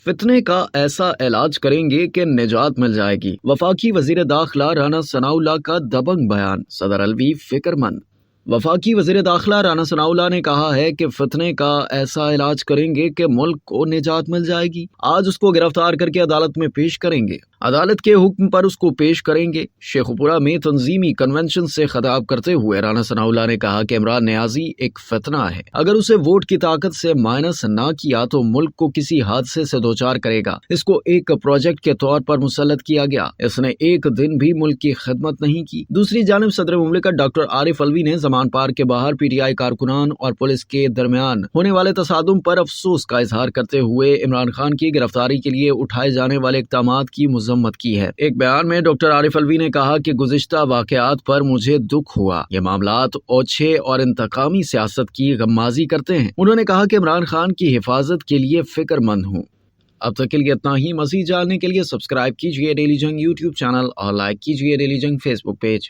فتنے کا ایسا علاج کریں گے کہ نجات مل جائے گی۔ وفاقی وزیر داخلہ رانا ثناء اللہ کا دبنگ بیان، صدر الوی فکر مند۔ وفاقی وزیر داخلہ رانا ثناء اللہ نے کہا ہے کہ فتنے کا ایسا علاج کریں گے کہ ملک کو نجات مل جائے گی۔ آج اس کو گرفتار کر کے عدالت میں پیش کریں گے، عدالت کے حکم پر اس کو پیش کریں گے۔ شیخوپورہ میں تنظیمی کنونشن سے خطاب کرتے ہوئے رانا ثناء اللہ نے کہا کہ عمران نیازی ایک فتنہ ہے، اگر اسے ووٹ کی طاقت سے مائنس نہ کیا تو ملک کو کسی حادثے سے دوچار کرے گا۔ اس کو ایک پروجیکٹ کے طور پر مسلط کیا گیا، اس نے ایک دن بھی ملک کی خدمت نہیں کی۔ دوسری جانب صدر مملکت ڈاکٹر عارف الوی نے زمان پارک کے باہر پی ٹی آئی کارکنان اور پولیس کے درمیان ہونے والے تصادم پر افسوس کا اظہار کرتے ہوئے عمران خان کی گرفتاری کے لیے اٹھائے جانے والے اقدامات کی مذمت کی ہے۔ ایک بیان میں ڈاکٹر عارف الوی نے کہا کہ گزشتہ واقعات پر مجھے دکھ ہوا، یہ معاملات اوچھے اور انتقامی سیاست کی غمازی کرتے ہیں۔ انہوں نے کہا کہ عمران خان کی حفاظت کے لیے فکر مند ہوں۔ اب تک کے لیے اتنا ہی۔ مزید جاننے کے لیے سبسکرائب کیجیے ڈیلی جنگ یوٹیوب چینل اور لائک کیجیے ڈیلی جنگ فیس بک پیج۔